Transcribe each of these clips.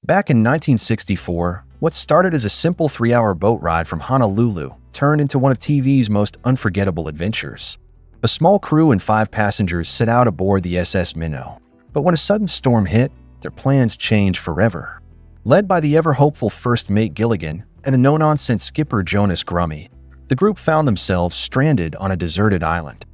Back in 1964, what started as a simple 3-hour boat ride from Honolulu turned into one of TV's most unforgettable adventures. A small crew and 5 passengers set out aboard the SS Minnow. But when a sudden storm hit, their plans changed forever. Led by the ever-hopeful first mate Gilligan and the no-nonsense skipper Jonas Grummy, the group found themselves stranded on a deserted island.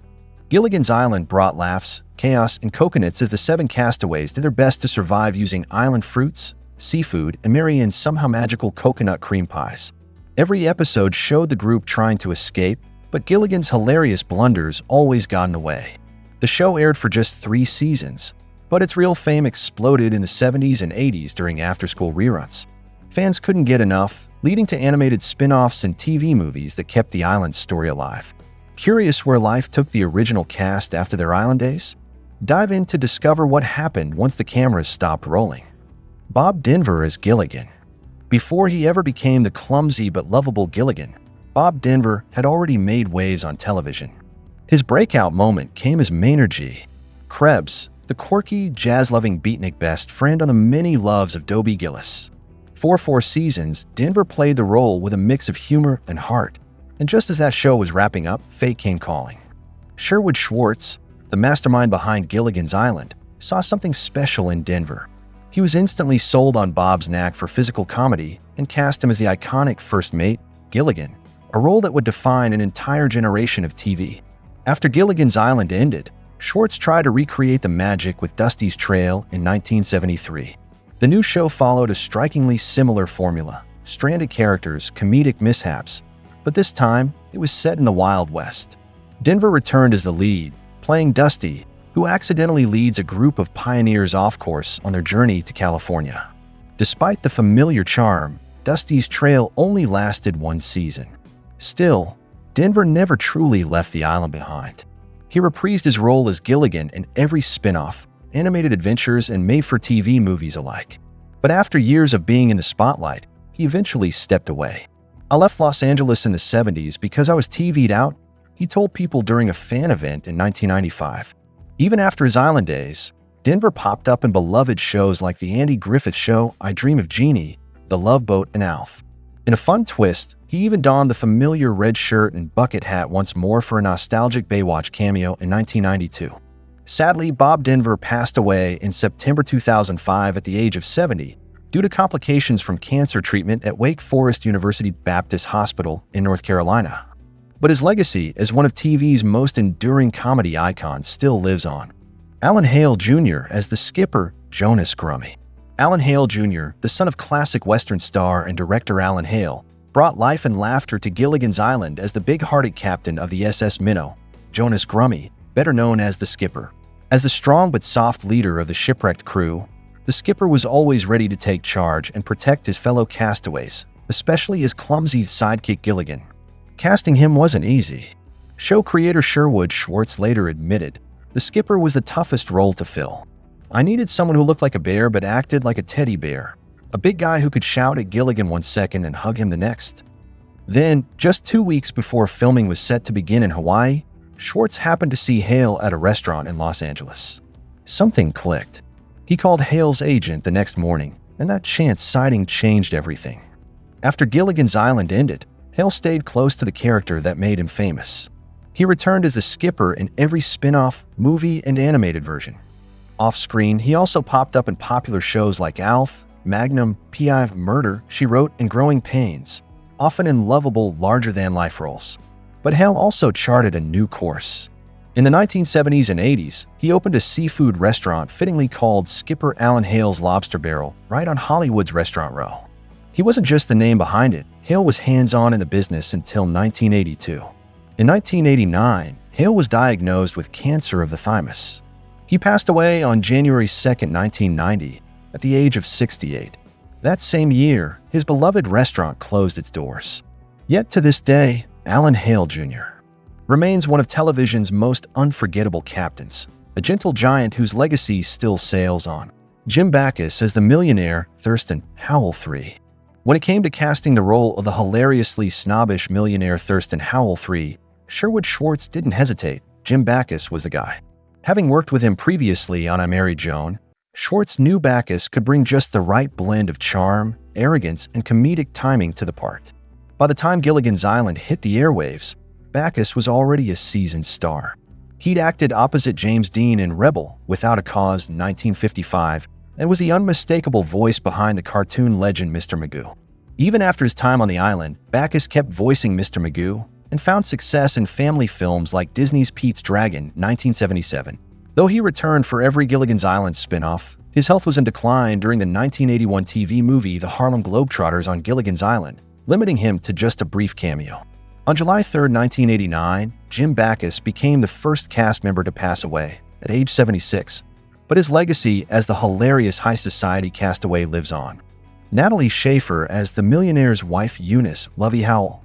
Gilligan's Island brought laughs, chaos, and coconuts as the 7 castaways did their best to survive using island fruits, seafood, and Marianne's somehow magical coconut cream pies. Every episode showed the group trying to escape, but Gilligan's hilarious blunders always got in the way. The show aired for just 3 seasons, but its real fame exploded in the 70s and 80s during after-school reruns. Fans couldn't get enough, leading to animated spin-offs and TV movies that kept the island's story alive. Curious where life took the original cast after their island days? Dive in to discover what happened once the cameras stopped rolling. Bob Denver as Gilligan. Before he ever became the clumsy but lovable Gilligan, Bob Denver had already made waves on television. His breakout moment came as Maynard G. Krebs, the quirky, jazz-loving beatnik best friend on the many loves of Dobie Gillis. For 4 seasons, Denver played the role with a mix of humor and heart. And just as that show was wrapping up, fate came calling. Sherwood Schwartz, the mastermind behind Gilligan's Island, saw something special in Denver. He was instantly sold on Bob's knack for physical comedy and cast him as the iconic first mate, Gilligan, a role that would define an entire generation of TV. After Gilligan's Island ended, Schwartz tried to recreate the magic with Dusty's Trail in 1973. The new show followed a strikingly similar formula: stranded characters, comedic mishaps, but this time it was set in the Wild West. Denver returned as the lead, playing Dusty, who accidentally leads a group of pioneers off course on their journey to California. Despite the familiar charm, Dusty's Trail only lasted 1 season. Still, Denver never truly left the island behind. He reprised his role as Gilligan in every spin-off, animated adventures, and made-for-TV movies alike. But after years of being in the spotlight, he eventually stepped away. "I left Los Angeles in the 70s because I was TV'd out," he told people during a fan event in 1995. Even after his island days, Denver popped up in beloved shows like The Andy Griffith Show, I Dream of Jeannie, The Love Boat, and Alf. In a fun twist, he even donned the familiar red shirt and bucket hat once more for a nostalgic Baywatch cameo in 1992. Sadly, Bob Denver passed away in September 2005 at the age of 70 due to complications from cancer treatment at Wake Forest University Baptist Hospital in North Carolina. But his legacy as one of TV's most enduring comedy icons still lives on. Alan Hale Jr. as the skipper, Jonas Grummy. Alan Hale Jr., the son of classic Western star and director Alan Hale, brought life and laughter to Gilligan's Island as the big-hearted captain of the SS Minnow, Jonas Grummy, better known as the skipper. As the strong but soft leader of the shipwrecked crew, the skipper was always ready to take charge and protect his fellow castaways, especially his clumsy sidekick Gilligan. Casting him wasn't easy. Show creator Sherwood Schwartz later admitted, "The skipper was the toughest role to fill. I needed someone who looked like a bear but acted like a teddy bear. A big guy who could shout at Gilligan 1 second and hug him the next." Then, just 2 weeks before filming was set to begin in Hawaii, Schwartz happened to see Hale at a restaurant in Los Angeles. Something clicked. He called Hale's agent the next morning, and that chance sighting changed everything. After Gilligan's Island ended, Hale stayed close to the character that made him famous. He returned as the skipper in every spin-off, movie, and animated version. Off-screen, he also popped up in popular shows like Alf, Magnum, P.I. Murder, She Wrote, and Growing Pains, often in lovable, larger-than-life roles. But Hale also charted a new course. In the 1970s and 80s, he opened a seafood restaurant fittingly called Skipper Alan Hale's Lobster Barrel right on Hollywood's Restaurant Row. He wasn't just the name behind it, Hale was hands-on in the business until 1982. In 1989, Hale was diagnosed with cancer of the thymus. He passed away on January 2, 1990, at the age of 68. That same year, his beloved restaurant closed its doors. Yet to this day, Alan Hale Jr. remains one of television's most unforgettable captains, a gentle giant whose legacy still sails on. Jim Backus as the millionaire Thurston Howell III. When it came to casting the role of the hilariously snobbish millionaire Thurston Howell III, Sherwood Schwartz didn't hesitate. Jim Backus was the guy. Having worked with him previously on I Married Joan, Schwartz knew Backus could bring just the right blend of charm, arrogance, and comedic timing to the part. By the time Gilligan's Island hit the airwaves, Backus was already a seasoned star. He'd acted opposite James Dean in Rebel Without a Cause in 1955 and was the unmistakable voice behind the cartoon legend Mr. Magoo. Even after his time on the island, Backus kept voicing Mr. Magoo and found success in family films like Disney's Pete's Dragon 1977. Though he returned for every Gilligan's Island spin-off, his health was in decline during the 1981 TV movie The Harlem Globetrotters on Gilligan's Island, limiting him to just a brief cameo. On July 3, 1989, Jim Backus became the first cast member to pass away at age 76, but his legacy as the hilarious high society castaway lives on. Natalie Schafer as the millionaire's wife Eunice Lovey Howell.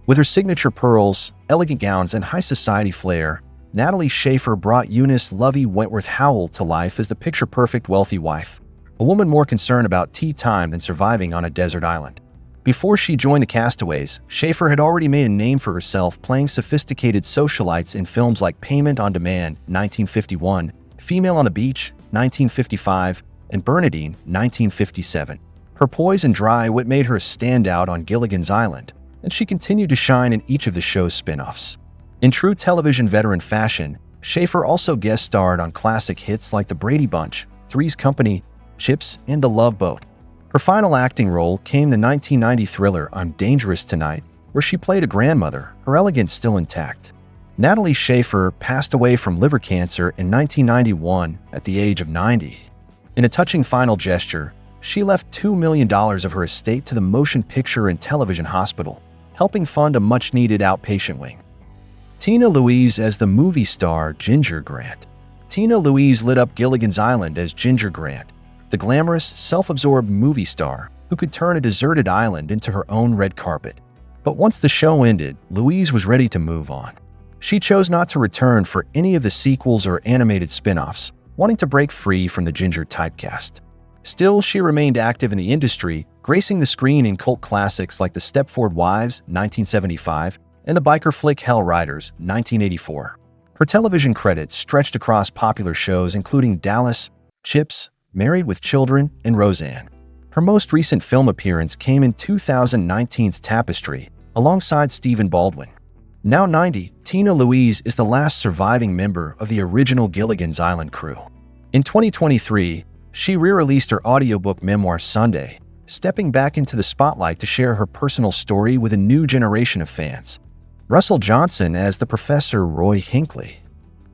With her signature pearls, elegant gowns, and high society flair, Natalie Schafer brought Eunice Lovey Wentworth Howell to life as the picture-perfect wealthy wife, a woman more concerned about tea time than surviving on a desert island. Before she joined the Castaways, Schafer had already made a name for herself playing sophisticated socialites in films like Payment on Demand, 1951, Female on the Beach, 1955, and Bernadine, 1957. Her poise and dry wit made her a standout on Gilligan's Island, and she continued to shine in each of the show's spin-offs. In true television veteran fashion, Schafer also guest starred on classic hits like The Brady Bunch, Three's Company, Chips, and The Love Boat. Her final acting role came in the 1990 thriller I'm Dangerous Tonight, where she played a grandmother, her elegance still intact. Natalie Schafer passed away from liver cancer in 1991 at the age of 90. In a touching final gesture, she left $2 million of her estate to the Motion Picture and Television Hospital, helping fund a much-needed outpatient wing. Tina Louise as the movie star Ginger Grant. Tina Louise lit up Gilligan's Island as Ginger Grant, the glamorous, self-absorbed movie star who could turn a deserted island into her own red carpet. But once the show ended, Louise was ready to move on. She chose not to return for any of the sequels or animated spin-offs, wanting to break free from the Ginger typecast. Still, she remained active in the industry, gracing the screen in cult classics like The Stepford Wives, 1975, and the biker flick Hell Riders, 1984. Her television credits stretched across popular shows including Dallas, Chips, Married with Children, and Roseanne. Her most recent film appearance came in 2019's Tapestry, alongside Stephen Baldwin. Now 90, Tina Louise is the last surviving member of the original Gilligan's Island crew. In 2023, she re-released her audiobook memoir Sunday, stepping back into the spotlight to share her personal story with a new generation of fans. Russell Johnson as the Professor Roy Hinckley.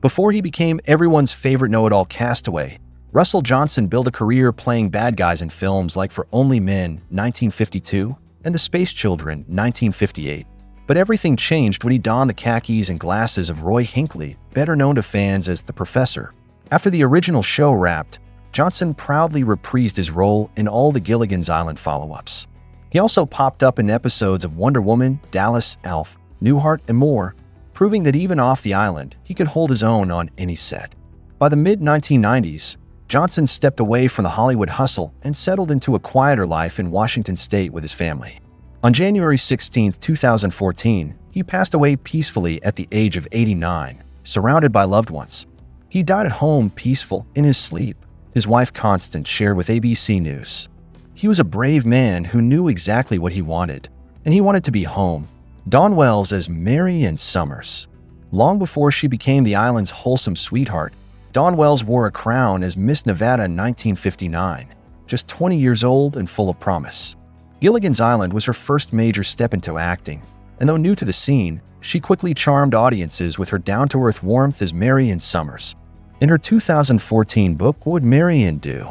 Before he became everyone's favorite know-it-all castaway, Russell Johnson built a career playing bad guys in films like For Only Men, 1952, and The Space Children, 1958. But everything changed when he donned the khakis and glasses of Roy Hinckley, better known to fans as the Professor. After the original show wrapped, Johnson proudly reprised his role in all the Gilligan's Island follow-ups. He also popped up in episodes of Wonder Woman, Dallas, Alf, Newhart, and more, proving that even off the island, he could hold his own on any set. By the mid-1990s, Johnson stepped away from the Hollywood hustle and settled into a quieter life in Washington state with his family. On January 16, 2014, he passed away peacefully at the age of 89, surrounded by loved ones. He died at home peaceful in his sleep, his wife Constance shared with ABC News. He was a brave man who knew exactly what he wanted, and he wanted to be home. Dawn Wells as Mary Ann Summers. Long before she became the island's wholesome sweetheart, Dawn Wells wore a crown as Miss Nevada in 1959, just 20 years old and full of promise. Gilligan's Island was her first major step into acting, and though new to the scene, she quickly charmed audiences with her down-to-earth warmth as Mary Ann Summers. In her 2014 book, What Would Mary Ann Do?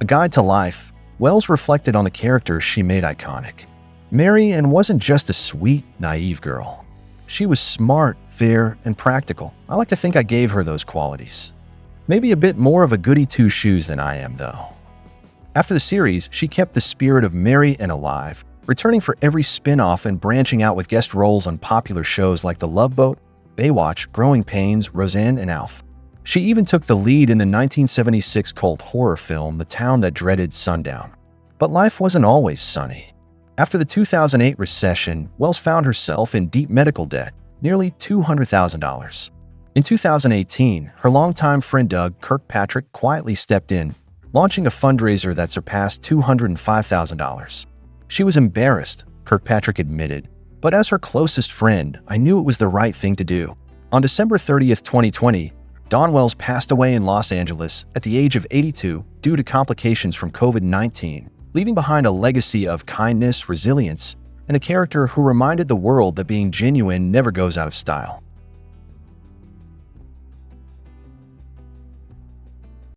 A Guide to Life, Wells reflected on the characters she made iconic. Mary Ann wasn't just a sweet, naive girl. She was smart, fair, and practical. I like to think I gave her those qualities. Maybe a bit more of a goody two-shoes than I am, though. After the series, she kept the spirit of Mary Ann alive, returning for every spin-off and branching out with guest roles on popular shows like The Love Boat, Baywatch, Growing Pains, Roseanne, and Alf. She even took the lead in the 1976 cult horror film The Town That Dreaded Sundown. But life wasn't always sunny. After the 2008 recession, Wells found herself in deep medical debt, nearly $200,000. In 2018, her longtime friend Doug Kirkpatrick quietly stepped in, launching a fundraiser that surpassed $205,000. She was embarrassed, Kirkpatrick admitted, but as her closest friend, I knew it was the right thing to do. On December 30th, 2020, Dawn Wells passed away in Los Angeles at the age of 82 due to complications from COVID-19, leaving behind a legacy of kindness, resilience, and a character who reminded the world that being genuine never goes out of style.